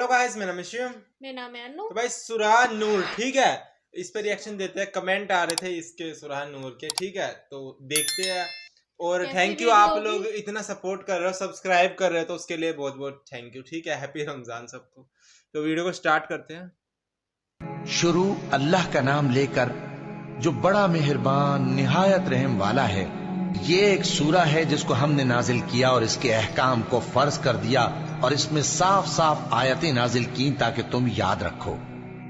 Hello guys, मेरा नाम है शिवम, मेरा नाम है अनु। तो भाई सुराह नूर, ठीक है, इस पे रिएक्शन देते हैं। कमेंट आ रहे थे इसके सुराह नूर के, ठीक है, तो देखते हैं। और थैंक यू, आप लोग इतना सपोर्ट कर रहे हो, सब्सक्राइब कर रहे हो, तो उसके लिए बहुत बहुत थैंक यू, ठीक है। हैप्पी रमजान सबको। तो वीडियो को स्टार्ट करते हैं। शुरू अल्लाह का नाम लेकर जो बड़ा मेहरबान निहायत रहम वाला है। ये एक सूरा है जिसको हमने नाजिल किया और इसके अहकाम को फर्ज कर दिया और इसमें साफ साफ आयतें नाजिल की ताकि तुम याद रखो।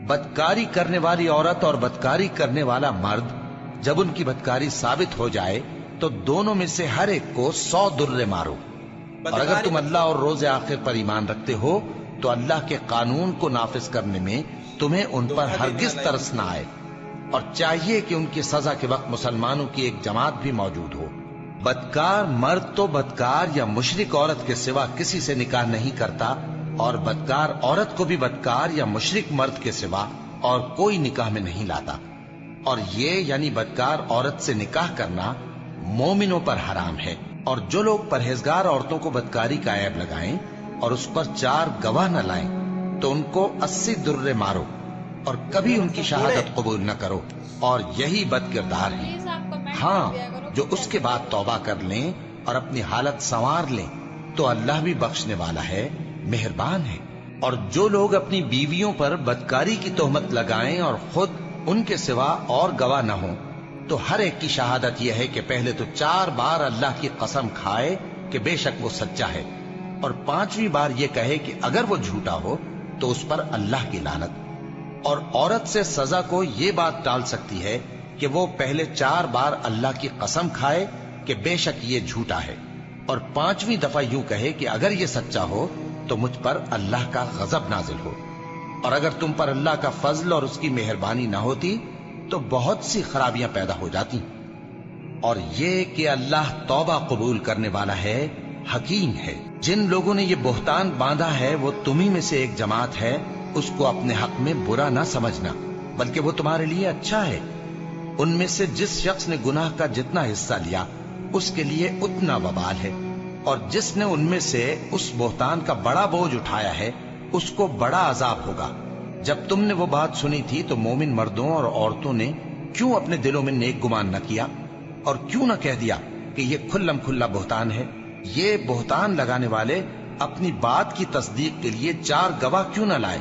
बदकारी करने वाली औरत और बदकारी करने वाला मर्द, जब उनकी बदकारी साबित हो जाए तो दोनों में से हर एक को 100 दुर्रे मारो। और अगर तुम अल्लाह और रोज़े आखिर पर ईमान रखते हो तो अल्लाह के कानून को नाफिज करने में तुम्हें उन पर हरगिज तरस न आए और चाहिए कि उनकी सजा के वक्त मुसलमानों की एक जमात भी मौजूद हो। बदकार मर्द तो बदकार या मुशरिक औरत के सिवा किसी से निकाह नहीं करता और बदकार औरत को भी बदकार या मुशरिक मर्द के सिवा और कोई निकाह में नहीं लाता। और ये यानी बदकार औरत से निकाह करना मोमिनों पर हराम है। और जो लोग परहेजगार औरतों को बदकारी का ऐब लगाएं और उस पर 4 गवाह न लाएं तो उनको 80 दुर्रे मारो और कभी उनकी शहादत कबूल न करो, और यही बदकिरदार है। हाँ, जो उसके बाद तौबा कर लें और अपनी हालत संवार लें तो अल्लाह भी बख्शने वाला है, मेहरबान है। और जो लोग अपनी बीवियों पर बदकारी की तोहमत लगाएं और खुद उनके सिवा और गवाह न हो तो हर एक की शहादत यह है कि पहले तो 4 बार अल्लाह की कसम खाए कि बेशक वो सच्चा है, और 5वीं बार ये कहे कि अगर वो झूठा हो तो उस पर अल्लाह की लानत। और औरत से सजा को ये बात टाल सकती है कि वो पहले 4 बार अल्लाह की कसम खाए कि बेशक ये झूठा है, और 5वीं दफा यूं कहे कि अगर ये सच्चा हो तो मुझ पर अल्लाह का गजब नाजिल हो। और अगर तुम पर अल्लाह का फजल और उसकी मेहरबानी ना होती तो बहुत सी खराबियां पैदा हो जाती। और ये कि अल्लाह तौबा कबूल करने वाला है, हकीम है। जिन लोगों ने ये बोहतान बांधा है वो तुम्ही में से एक जमात है, उसको अपने हक में बुरा ना समझना, बल्कि वो तुम्हारे लिए अच्छा है। उनमें से जिस शख्स ने गुनाह का जितना हिस्सा लिया उसके लिए उतना वबाल है, और जिसने उनमें से उस बोहतान का बड़ा बोझ उठाया है उसको बड़ा अजाब होगा। जब तुमने वो बात सुनी थी तो मोमिन मर्दों और औरतों ने क्यों अपने दिलों में नेक गुमान न किया और क्यों न कह दिया कि ये खुल्लम खुल्ला बोहतान है। ये बोहतान लगाने वाले अपनी बात की तस्दीक के लिए 4 गवाह क्यों न लाए?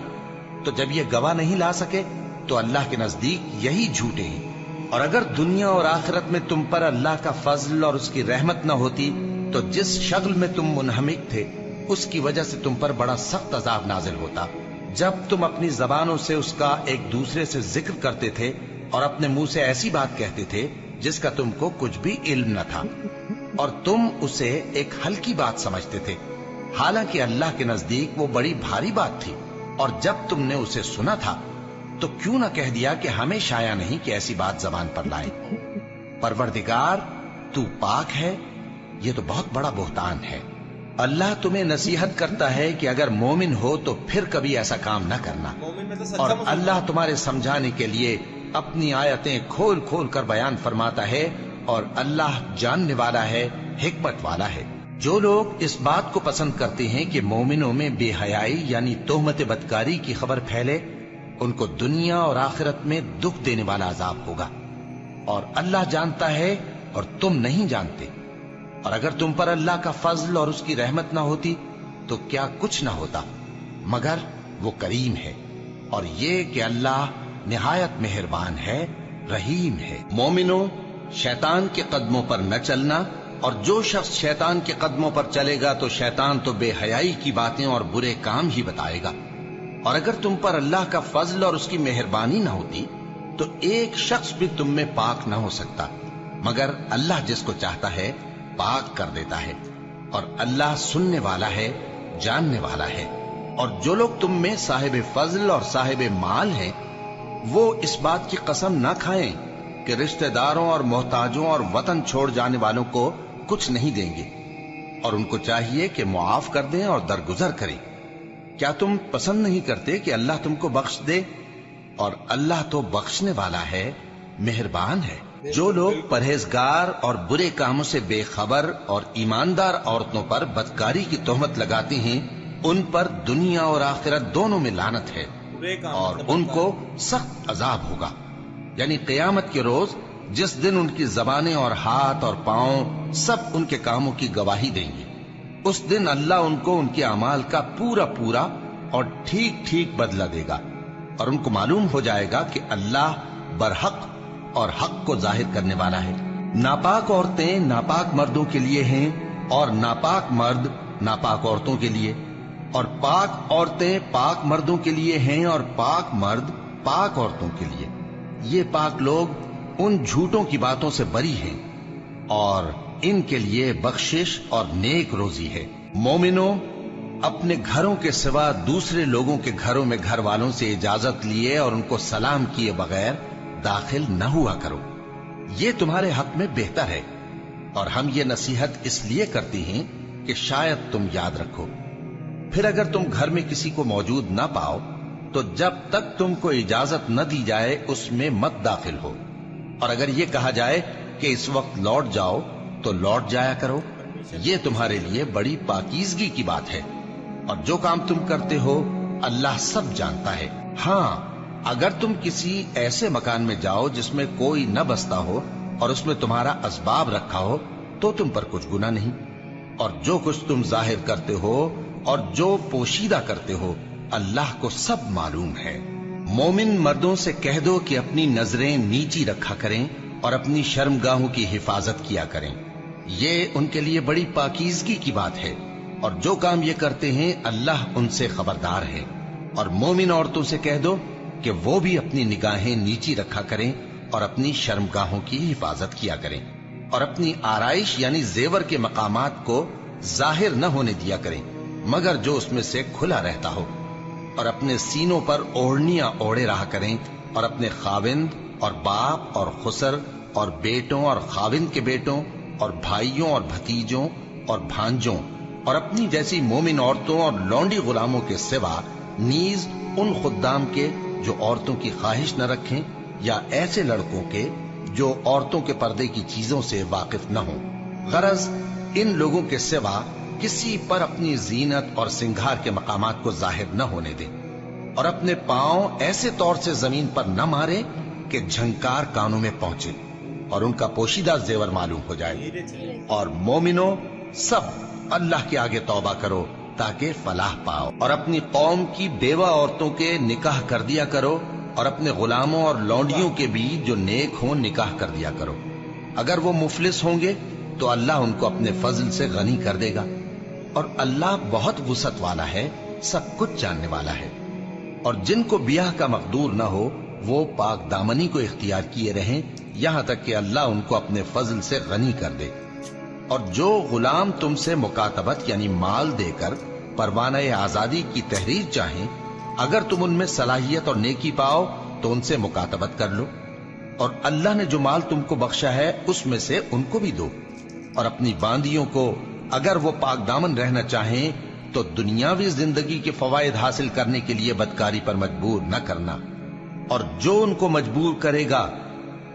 तो जब ये गवाह नहीं ला सके तो अल्लाह के नजदीक यही झूठे हैं। और अगर दुनिया और आखिरत में तुम पर अल्लाह का फजल और उसकी रहमत न होती तो जिस शगल में तुम मुनहमिक थे उसकी वजह से तुम पर बड़ा सख्त अजाब नाजिल होता, जब तुम अपनी जबानों से उसका एक दूसरे से जिक्र करते थे और अपने मुंह से ऐसी बात कहते थे जिसका तुमको कुछ भी इल्म न था, और तुम उसे एक हल्की बात समझते थे, हालांकि अल्लाह के नजदीक वो बड़ी भारी बात थी। और जब तुमने उसे सुना था तो क्यों न कह दिया कि हमें शाया नहीं कि ऐसी बात जबान पर लाए। परवरदिगार तू पाक है, ये तो बहुत बड़ा बोहतान है। अल्लाह तुम्हें नसीहत करता है कि अगर मोमिन हो तो फिर कभी ऐसा काम न करना। और अल्लाह तुम्हारे समझाने के लिए अपनी आयतें खोल खोल कर बयान फरमाता है, और अल्लाह जानने वाला है, हिकमत वाला है। जो लोग इस बात को पसंद करते हैं कि मोमिनों में बेहयाई यानी तोहमत बदकारी की खबर फैले, उनको दुनिया और आखिरत में दुख देने वाला अजाब होगा। और अल्लाह जानता है और तुम नहीं जानते। और अगर तुम पर अल्लाह का फजल और उसकी रहमत ना होती तो क्या कुछ ना होता, मगर वो करीम है। और ये कि अल्लाह निहायत मेहरबान है, रहीम है। मोमिनो, शैतान के कदमों पर न चलना, और जो शख्स शैतान के कदमों पर चलेगा तो शैतान तो बेहयाई की बातें और बुरे काम ही बताएगा। और अगर तुम पर अल्लाह का फजल और उसकी मेहरबानी ना होती तो एक शख्स भी तुम में पाक ना हो सकता, मगर अल्लाह जिसको चाहता है पाक कर देता है। और अल्लाह सुनने वाला है, जानने वाला है। और जो लोग तुम में साहिब फजल और साहिब माल हैं वो इस बात की कसम ना खाएं कि रिश्तेदारों और मोहताजों और वतन छोड़ जाने वालों को कुछ नहीं देंगे, और उनको चाहिए कि मुआफ कर दें और दरगुजर करें। क्या तुम पसंद नहीं करते कि अल्लाह तुमको बख्श दे? और अल्लाह तो बख्शने वाला है, मेहरबान है। जो लोग परहेजगार और बुरे कामों से बेखबर और ईमानदार औरतों पर बदकारी की तोहमत लगाते हैं उन पर दुनिया और आखिरत दोनों में लानत है बुरे काम और मतलब उनको सख्त अजाब होगा। यानी क़यामत के रोज जिस दिन उनकी जबानें और हाथ और पांव सब उनके कामों की गवाही देंगे, उस दिन अल्लाह उनको उनके अमाल का पूरा पूरा और ठीक ठीक बदला देगा और उनको मालूम हो जाएगा कि अल्लाह बरहक और हक को जाहिर करने वाला है। नापाक औरतें नापाक मर्दों के लिए हैं और नापाक मर्द नापाक औरतों के लिए, और पाक औरतें पाक मर्दों के लिए हैं और पाक मर्द पाक औरतों के लिए। ये पाक लोग उन झूठों की बातों से बरी हैं और इनके लिए बख्शिश और नेक रोजी है। मोमिनो, अपने घरों के सिवा दूसरे लोगों के घरों में घर वालों से इजाजत लिए और उनको सलाम किए बगैर दाखिल न हुआ करो, ये तुम्हारे हक में बेहतर है। और हम ये नसीहत इसलिए करते हैं कि शायद तुम याद रखो। फिर अगर तुम घर में किसी को मौजूद न पाओ तो जब तक तुमको इजाजत न दी जाए उसमें मत दाखिल हो, और अगर ये कहा जाए कि इस वक्त लौट जाओ तो लौट जाया करो। ये तुम्हारे लिए बड़ी पाकीज़गी की बात है, और जो काम तुम करते हो अल्लाह सब जानता है। हाँ, अगर तुम किसी ऐसे मकान में जाओ जिसमें कोई न बसता हो और उसमें तुम्हारा असबाब रखा हो तो तुम पर कुछ गुनाह नहीं, और जो कुछ तुम जाहिर करते हो और जो पोशीदा करते हो अल्लाह को सब मालूम है। मोमिन मर्दों से कह दो कि अपनी नजरें नीची रखा करें और अपनी शर्मगाहों की हिफाजत किया करें, ये उनके लिए बड़ी पाकीज़गी की बात है, और जो काम ये करते हैं अल्लाह उनसे खबरदार है। और मोमिन औरतों से कह दो कि वो भी अपनी निगाहें नीची रखा करें और अपनी शर्मगाहों की हिफाजत किया करें, और अपनी आराइश यानी जेवर के मकामात को जाहिर न होने दिया करें मगर जो उसमें से खुला रहता हो, और अपने सीनों पर ओढ़नियां ओढ़े रहा करें, और अपने खाविंद और बाप और खुसर और बेटों और खाविंद के बेटों और भाइयों और भतीजों और भांजों और अपनी जैसी मोमिन औरतों और लौंडी गुलामों के सिवा नीज उन खुद्दाम के जो औरतों की ख्वाहिश न रखें, या ऐसे लड़कों के जो औरतों के पर्दे की चीजों से वाकिफ न हों। गरज इन लोगों के सिवा किसी पर अपनी जीनत और सिंगार के मकामात को जाहिर न होने दें, और अपने पांव ऐसे तौर से जमीन पर न मारे कि झंकार कानों में पहुंचे और उनका पोशीदा जेवर मालूम हो जाए। और मोमिनो, सब अल्लाह के आगे तौबा करो ताकि फलाह पाओ, और अपनी कौम की बेवा औरतों के निकाह कर दिया करो, और अपने गुलामों और लौंडियों के भी जो नेक हों निकाह कर दिया करो। अगर वो मुफलिस होंगे तो अल्लाह उनको अपने फजल से गनी कर देगा, और अल्लाह बहुत वुसअत वाला है, सब कुछ जानने वाला है। और जिनको ब्याह का मकदूर न हो वो पाक दामनी को इख्तियार किए रहें यहां तक कि अल्लाह उनको अपने फजल से गनी कर दे। और जो गुलाम तुमसे मुकातबत यानी माल देकर परवाना आजादी की तहरीर चाहें, अगर तुम उनमें सलाहियत और नेकी पाओ तो उनसे मुकातबत कर लो, और अल्लाह ने जो माल तुमको बख्शा है उसमें से उनको भी दो। और अपनी बांदियों को अगर वो पाक दामन रहना चाहें तो दुनियावी जिंदगी के फवायद हासिल करने के लिए बदकारी पर मजबूर न करना, और जो उनको मजबूर करेगा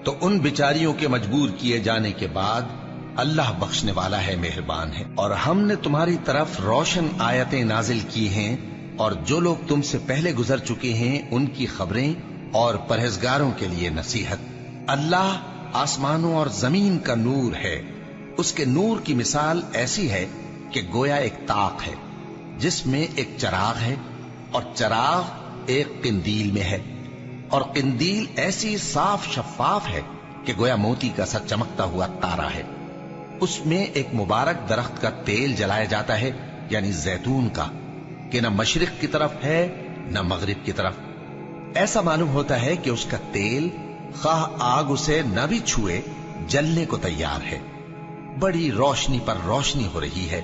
तो उन बिचारियों के मजबूर किए जाने के बाद अल्लाह बख्शने वाला है, मेहरबान है। और हमने तुम्हारी तरफ रोशन आयतें नाजिल की हैं, और जो लोग तुमसे पहले गुजर चुके हैं उनकी खबरें और परहेजगारों के लिए नसीहत। अल्लाह आसमानों और जमीन का नूर है। उसके नूर की मिसाल ऐसी है कि गोया एक ताक है जिसमें एक चराग है, और चराग एक किंदील में है, और किंदील ऐसी साफ शफाफ है कि गोया मोती का सा चमकता हुआ तारा है। उसमें एक मुबारक दरख्त का तेल जलाया जाता है यानी जैतून का, कि न मशरिक की तरफ है न मगरिब की तरफ। ऐसा मालूम होता है कि उसका तेल खाह आग उसे न भी छुए जलने को तैयार है। बड़ी रोशनी पर रोशनी हो रही है।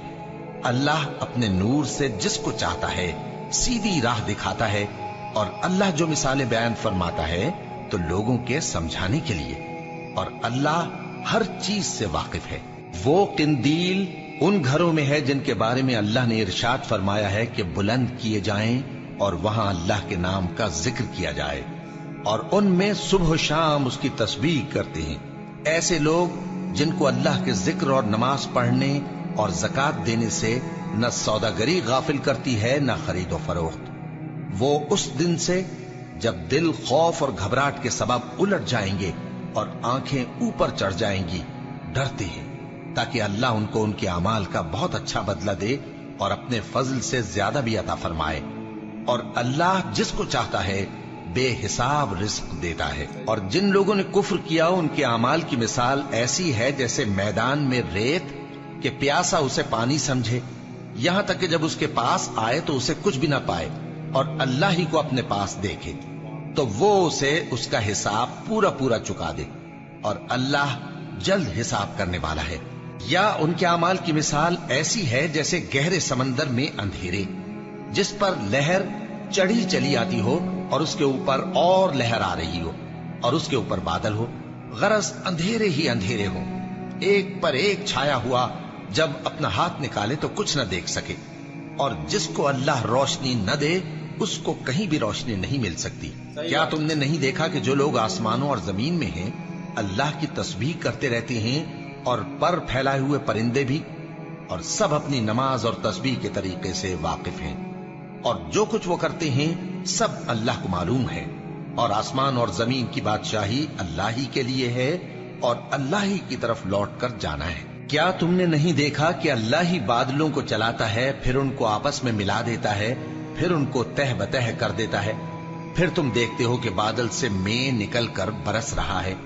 अल्लाह अपने नूर से जिसको चाहता है सीधी राह दिखाता है, और अल्लाह जो मिसालें बयान फरमाता है तो लोगों के समझाने के लिए, और अल्लाह हर चीज से वाकिफ है। वो किंदील उन घरों में है जिनके बारे में अल्लाह ने इरशाद फरमाया है कि बुलंद किए जाएं और वहां अल्लाह के नाम का जिक्र किया जाए, और उनमें सुबह शाम उसकी तस्बीह करते हैं। ऐसे लोग जिनको अल्लाह के जिक्र और नमाज पढ़ने और ज़कात देने से न सौदागरी गाफिल करती है न खरीदो फरोख्त। वो उस दिन से जब दिल खौफ और घबराहट के सबब उलट जाएंगे और आंखें ऊपर चढ़ जाएंगी डरते हैं, ताकि अल्लाह उनको उनके अमाल का बहुत अच्छा बदला दे और अपने फजल से ज्यादा भी अता फरमाए। और अल्लाह जिसको चाहता है बेहिसाब रिस्क देता है। और जिन लोगों ने कुफ्र किया उनके अमाल की मिसाल ऐसी है जैसे मैदान में रेत के प्यासा उसे पानी समझे, यहां तक कि जब उसके पास आए तो उसे कुछ भी ना पाए और अल्लाह ही को अपने पास देखे तो वो उसे उसका हिसाब पूरा पूरा चुका दे, और अल्लाह जल्द हिसाब करने वाला है। या उनके अमाल की मिसाल ऐसी है जैसे गहरे समंदर में अंधेरे जिस पर लहर चढ़ी चली आती हो और उसके ऊपर और लहर आ रही हो और उसके ऊपर बादल हो, गरज अंधेरे ही अंधेरे हो, एक पर एक छाया हुआ, जब अपना हाथ निकाले तो कुछ न देख सके। और जिसको अल्लाह रोशनी न दे उसको कहीं भी रोशनी नहीं मिल सकती। क्या तुमने नहीं देखा कि जो लोग आसमानों और जमीन में हैं अल्लाह की तस्बीह करते रहते हैं, और पर फैलाए हुए परिंदे भी, और सब अपनी नमाज और तस्बीह के तरीके से वाकिफ हैं, और जो कुछ वो करते हैं सब अल्लाह को मालूम है। और आसमान और जमीन की बादशाही अल्लाह ही के लिए है और अल्लाह ही की तरफ लौट कर जाना है। क्या तुमने नहीं देखा कि अल्लाह ही बादलों को चलाता है, फिर उनको आपस में मिला देता है, फिर उनको तह बतह कर देता है, फिर तुम देखते हो कि बादल से मेंह निकल कर बरस रहा है,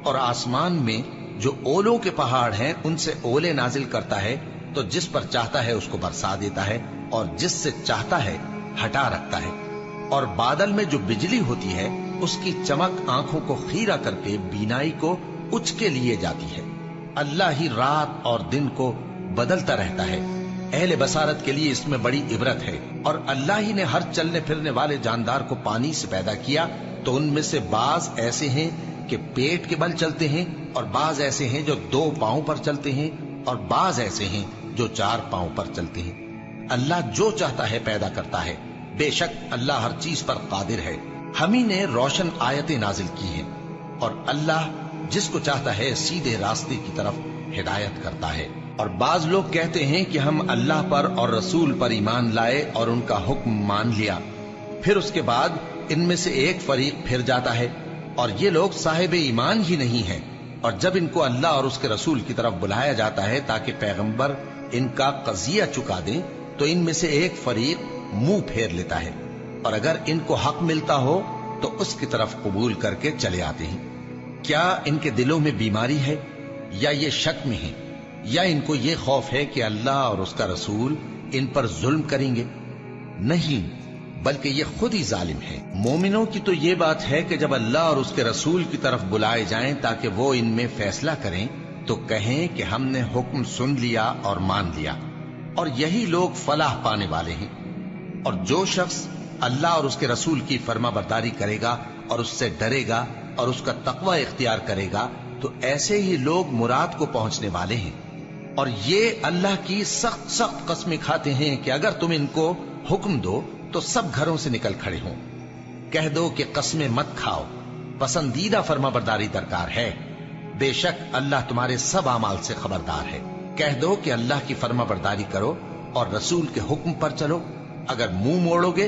और आसमान में जो ओलों के पहाड़ हैं उनसे ओले नाजिल करता है, तो जिस पर चाहता है उसको बरसा देता है और जिससे चाहता है हटा रखता है। और बादल में जो बिजली होती है उसकी चमक आंखों को खीरा करके बीनाई को उचके लिए जाती है। अल्लाह ही रात और दिन को बदलता रहता है। अहले बसारत के लिए इसमें बड़ी इबरत है। और अल्लाह ही ने हर चलने फिरने वाले जानदार को पानी से पैदा किया, तो उनमें से बाज ऐसे हैं कि पेट के बल चलते हैं, और बाज ऐसे हैं जो 2 पांव पर चलते हैं, और बाज ऐसे हैं जो 4 पांव पर चलते हैं। अल्लाह जो चाहता है पैदा करता है। बेशक अल्लाह हर चीज पर कादिर है। हम ही ने रोशन आयतें नाजिल की हैं, और अल्लाह जिसको चाहता है सीधे रास्ते की तरफ हिदायत करता है। और बाज लोग कहते हैं कि हम अल्लाह पर और रसूल पर ईमान लाए और उनका हुक्म मान लिया, फिर उसके बाद इनमें से एक फरीक फिर जाता है, और ये लोग साहिब ईमान ही नहीं हैं। और जब इनको अल्लाह और उसके रसूल की तरफ बुलाया जाता है ताकि पैगंबर इनका कजिया चुका दें, तो इनमें से एक फरीक मुंह फेर लेता है, और अगर इनको हक मिलता हो तो उसकी तरफ कबूल करके चले आते हैं। क्या इनके दिलों में बीमारी है, या ये शक में है, या इनको ये खौफ है कि अल्लाह और उसका रसूल इन पर जुल्म करेंगे? नहीं, बल्कि ये खुद ही जालिम है। मोमिनों की तो ये बात है कि जब अल्लाह और उसके रसूल की तरफ बुलाए जाएं ताकि वो इनमें फैसला करें, तो कहें कि हमने हुक्म सुन लिया और मान लिया, और यही लोग फलाह पाने वाले हैं। और जो शख्स अल्लाह और उसके रसूल की फर्माबरदारी करेगा और उससे डरेगा और उसका तकवा इख्तियार करेगा, तो ऐसे ही लोग मुराद को पहुंचने वाले हैं। और ये अल्लाह की सख्त सख्त कस्में खाते हैं कि अगर तुम इनको हुक्म दो तो सब घरों से निकल खड़े हों। कह दो कि कस्में मत खाओ, पसंदीदा फर्माबरदारी दरकार है। बेशक अल्लाह तुम्हारे सब अमाल से खबरदार है। कह दो कि अल्लाह की फर्माबरदारी करो और रसूल के हुक्म पर चलो। अगर मुंह मोड़ोगे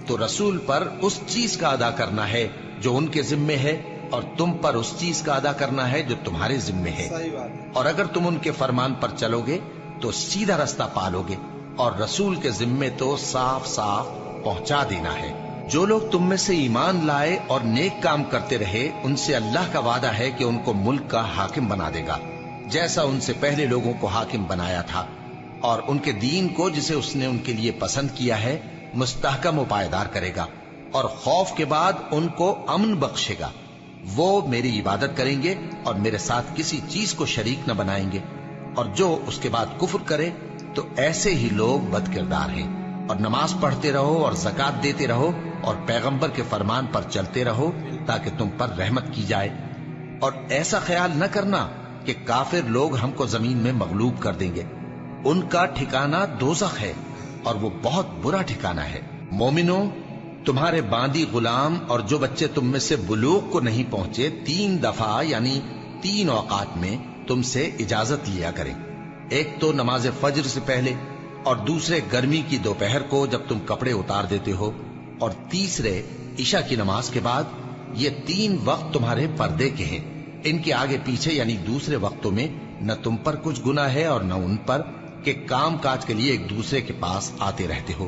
तो रसूल पर उस चीज का अदा करना है जो उनके जिम्मे है, और तुम पर उस चीज का अदा करना है जो तुम्हारे जिम्मे है। सही बात है। और अगर तुम उनके फरमान पर चलोगे तो सीधा रास्ता पालोगे, और रसूल के जिम्मे तो साफ साफ पहुंचा देना है। जो लोग तुम में से ईमान लाए और नेक काम करते रहे, उनसे अल्लाह का वादा है कि उनको मुल्क का हाकिम बना देगा, जैसा उनसे पहले लोगों को हाकिम बनाया था, और उनके दीन को जिसे उसने उनके लिए पसंद किया है मुस्तहकम व पायदार करेगा, और खौफ के बाद उनको अमन बख्शेगा। वो मेरी इबादत करेंगे और मेरे साथ किसी चीज को शरीक न बनाएंगे, और जो उसके बाद कुफ्र करे तो ऐसे ही लोग बदकिरदार हैं। और नमाज पढ़ते रहो और ज़कात देते रहो और पैगंबर के फरमान पर चलते रहो ताकि तुम पर रहमत की जाए। और ऐसा ख्याल न करना कि काफिर लोग हमको जमीन में मगलूब कर देंगे। उनका ठिकाना दोज़ख है और वो बहुत बुरा ठिकाना है। मोमिनो, तुम्हारे बांदी गुलाम और जो बच्चे तुम में से बुलूग को नहीं पहुंचे 3 दफा यानी 3 औकात में तुमसे इजाजत लिया करें। एक तो नमाज फज्र से पहले, اور دوسرے گرمی کی دوپہر کو جب تم کپڑے اتار دیتے ہو، اور تیسرے عشاء کی نماز کے بعد۔ یہ 3 وقت تمہارے پردے کے ہیں، ان کے آگے پیچھے یعنی دوسرے وقتوں میں نہ تم پر کچھ گناہ ہے اور نہ ان پر، کہ کام کاج کے لیے ایک دوسرے کے پاس آتے رہتے ہو۔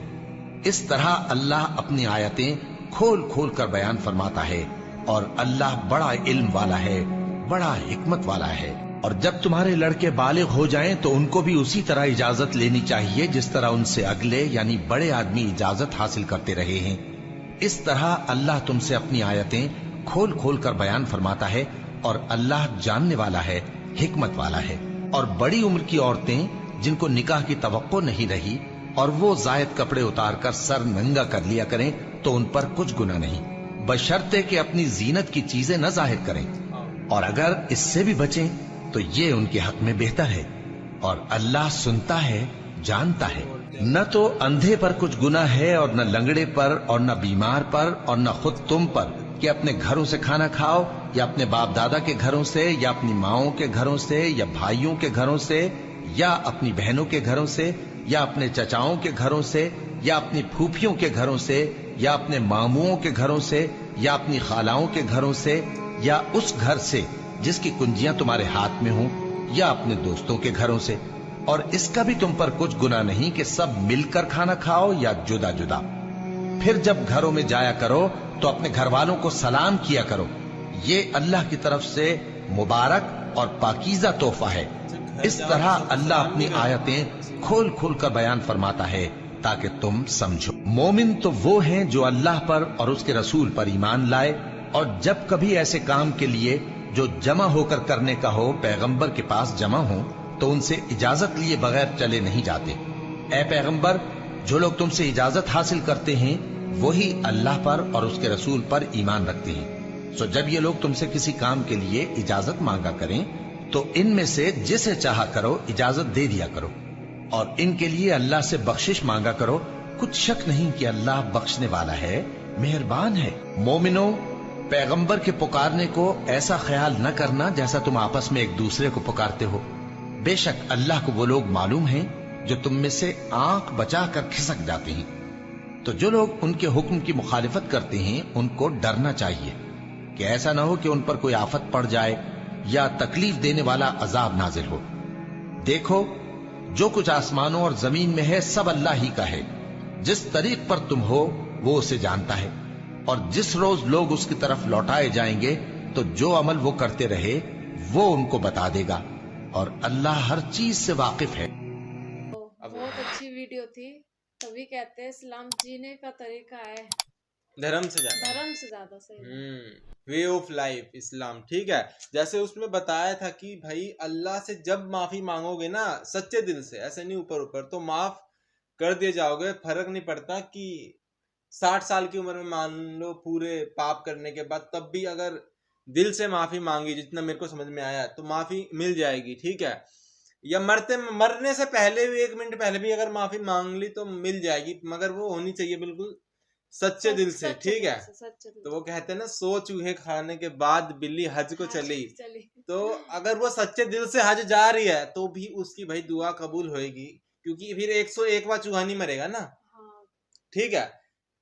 اس طرح اللہ اپنی آیتیں کھول کھول کر بیان فرماتا ہے، اور اللہ بڑا علم والا ہے، بڑا حکمت والا ہے۔ اور جب تمہارے لڑکے بالغ ہو جائیں تو ان کو بھی اسی طرح اجازت لینی چاہیے جس طرح ان سے اگلے یعنی بڑے آدمی اجازت حاصل کرتے رہے ہیں۔ اس طرح اللہ تم سے اپنی آیتیں کھول کھول کر بیان فرماتا ہے، اور اللہ جاننے والا ہے، حکمت والا ہے۔ اور بڑی عمر کی عورتیں جن کو نکاح کی توقع نہیں رہی اور وہ زائد کپڑے اتار کر سر ننگا کر لیا کریں تو ان پر کچھ گناہ نہیں، بشرطے کہ اپنی زینت کی چیزیں نہ ظاہر کریں، اور اگر اس سے بھی بچیں تو یہ ان کے حق میں بہتر ہے، اور اللہ سنتا ہے، جانتا ہے۔ نہ تو اندھے پر کچھ گناہ ہے اور نہ لنگڑے پر اور نہ بیمار پر اور نہ خود تم پر کہ اپنے گھروں سے کھانا کھاؤ، یا اپنے باپ دادا کے گھروں سے، یا اپنی ماؤں کے گھروں سے، یا بھائیوں کے گھروں سے، یا اپنی بہنوں کے گھروں سے، یا اپنے چچاؤں کے گھروں سے، یا اپنی پھوپھیوں کے گھروں سے، یا اپنے ماموؤں کے گھروں سے، یا اپنی خالاؤں کے گھروں سے، یا اس گھر سے جس کی کنجیاں تمہارے ہاتھ میں ہوں، یا اپنے دوستوں کے گھروں سے۔ اور اس کا بھی تم پر کچھ گناہ نہیں کہ سب مل کر کھانا کھاؤ یا جدا جدا۔ پھر جب گھروں میں جایا کرو تو اپنے گھر والوں کو سلام کیا کرو، یہ اللہ کی طرف سے مبارک اور پاکیزہ تحفہ ہے۔ اس طرح اللہ اپنی آیتیں کھول کھول کر بیان فرماتا ہے تاکہ تم سمجھو۔ مومن تو وہ ہیں جو اللہ پر اور اس کے رسول پر ایمان لائے، اور جب کبھی ایسے کام کے لیے جو جمع ہو کر کرنے کا ہو پیغمبر کے پاس جمع ہوں تو ان سے اجازت لیے بغیر چلے نہیں جاتے۔ اے پیغمبر، جو لوگ تم سے اجازت حاصل کرتے ہیں وہی اللہ پر اور اس کے رسول پر ایمان رکھتے ہیں۔ سو جب یہ لوگ تم سے کسی کام کے لیے اجازت مانگا کریں تو ان میں سے جسے چاہا کرو اجازت دے دیا کرو، اور ان کے لیے اللہ سے بخشش مانگا کرو، کچھ شک نہیں کہ اللہ بخشنے والا ہے، مہربان ہے۔ مومنو، پیغمبر کے پکارنے کو ایسا خیال نہ کرنا جیسا تم آپس میں ایک دوسرے کو پکارتے ہو۔ بے شک اللہ کو وہ لوگ معلوم ہیں جو تم میں سے آنکھ بچا کر کھسک جاتے ہیں۔ تو جو لوگ ان کے حکم کی مخالفت کرتے ہیں ان کو ڈرنا چاہیے کہ ایسا نہ ہو کہ ان پر کوئی آفت پڑ جائے یا تکلیف دینے والا عذاب نازل ہو۔ دیکھو، جو کچھ آسمانوں اور زمین میں ہے سب اللہ ہی کا ہے۔ جس طریق پر تم ہو وہ اسے جانتا ہے، اور جس روز لوگ اس کی طرف لوٹائے جائیں گے تو جو عمل وہ کرتے رہے وہ ان کو بتا دے گا، اور اللہ ہر چیز سے واقف ہے۔ بہت اچھی ویڈیو تھی، تبھی کہتے ہیں اسلام جینے کا طریقہ ہے دھرم سے زیادہ، دھرم سے زیادہ صحیح۔ وے آف لائف اسلام، ٹھیک ہے۔ جیسے اس میں بتایا تھا کہ بھائی اللہ سے جب معافی مانگو گے نا سچے دل سے، ایسے نہیں اوپر اوپر، تو معاف کر دیے جاؤ گے۔ فرق نہیں پڑتا کہ 60 سال کی عمر میں مان لو پورے پاپ کرنے کے بعد، تب بھی اگر دل سے معافی مانگی، جتنا میرے کو سمجھ میں آیا، تو معافی مل جائے گی، ٹھیک ہے۔ یا مرنے سے پہلے بھی 1 منٹ پہلے بھی اگر معافی مانگ لی تو مل جائے گی، مگر وہ ہونی چاہیے بالکل سچے دل سے، ٹھیک ہے۔ تو وہ کہتے ہیں نا 100 چوہے کھانے کے بعد بلی حج کو چلی، تو اگر وہ سچے دل سے حج جا رہی ہے تو بھی اس کی بھائی دعا قبول ہوئے گی، کیونکہ پھر 101واں چوہا نہیں مرے گا نا، ٹھیک ہے۔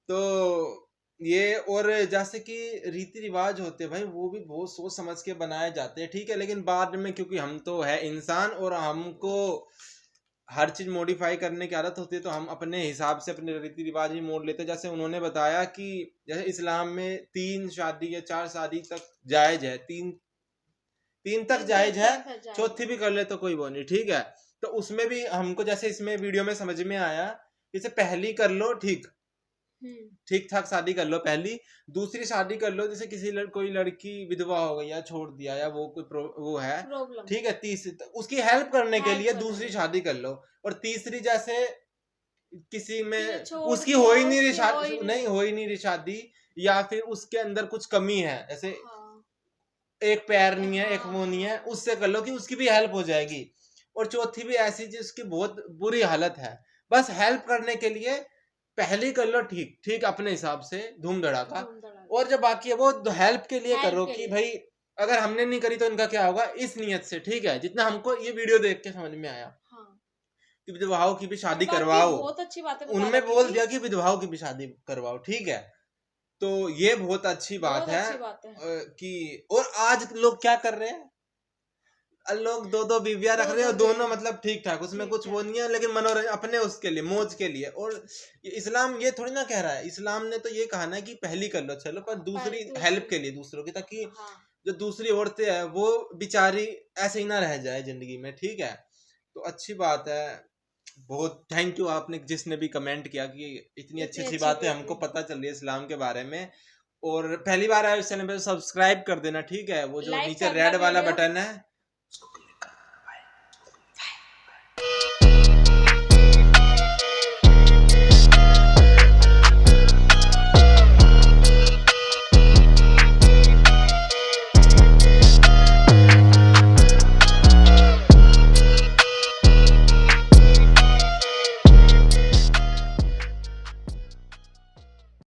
تو یہ، اور جیسے کہ ریتی رواج ہوتے بھائی وہ بھی بہت سوچ سمجھ کے بنائے جاتے ہیں، ٹھیک ہے، لیکن بعد میں کیونکہ ہم تو ہے انسان اور ہم کو ہر چیز موڈیفائی کرنے کی عادت ہوتی ہے، تو ہم اپنے حساب سے اپنے ریتی رواج ہی موڑ لیتے ہیں۔ جیسے انہوں نے بتایا کہ جیسے اسلام میں 3 شادی یا 4 شادی تک جائز ہے، 3 تک جائز ہے، چوتھی بھی کر لے تو کوئی وہ نہیں، ٹھیک ہے۔ تو اس میں بھی ہم کو جیسے اس میں ویڈیو میں سمجھ میں آیا، جیسے پہلی کر لو ٹھیک ٹھاک شادی کر لو پہلی، دوسری شادی کر لو جیسے کسی کوئی لڑکی ودوا ہو گئی یا چھوڑ دیا یا وہ کوئی وہ ہے، ٹھیک ہے، تیسری اس کی ہیلپ کرنے کے لیے دوسری شادی کر لو، اور تیسری جیسے کسی میں اس کی ہو ہی نہیں رہی شادی، یا پھر اس کے اندر کچھ کمی ہے، جیسے ایک پیر نہیں ہے، ایک وہ نہیں ہے، اس سے کر لو کہ اس کی بھی ہیلپ ہو جائے گی، اور چوتھی بھی ایسی جس کی بہت بری حالت ہے، بس ہیلپ کرنے کے لیے پہلی کر لو ٹھیک اپنے حساب سے دھوم دھڑاکا، اور جب باقی ہے وہ ہیلپ کے لیے کرو کہ بھائی اگر ہم نے نہیں کری تو ان کا کیا ہوگا، اس نیت سے، ٹھیک ہے، جتنا ہم کو یہ ویڈیو دیکھ کے سمجھ میں آیا۔ कि विधवाओं की भी शादी बाकी करवाओ, बहुत अच्छी बात है, उनमें बोल दिया कि विधवाओं की भी शादी करवाओ, ठीक है। तो ये बहुत अच्छी बात बहुत है अच्छी बात है। कि और आज लोग क्या कर रहे हैं, लोग दो दो बीवियां रख रहे हैं और दोनों मतलब ठीक ठाक, उसमें कुछ वो नहीं है, लेकिन मनोरंजन अपने उसके लिए, मौज के लिए। और इस्लाम ये थोड़ी ना कह रहा है, इस्लाम ने तो ये कहा ना कि पहली कर लो चलो, पर दूसरी हेल्प के लिए दूसरों की, ताकि हाँ जो दूसरी औरतें हैं वो बेचारी ऐसे ही ना रह जाए जिंदगी में, ठीक है। तो अच्छी बात है, बहुत थैंक यू आपने जिसने भी कमेंट किया कि इतनी अच्छी अच्छी बातें हमको पता चल रही है इस्लाम के बारे में। और पहली बार आए इस चैनल पे सब्सक्राइब कर देना, ठीक है, वो जो Like नीचे करना रेड वाला वीडियो। बटन है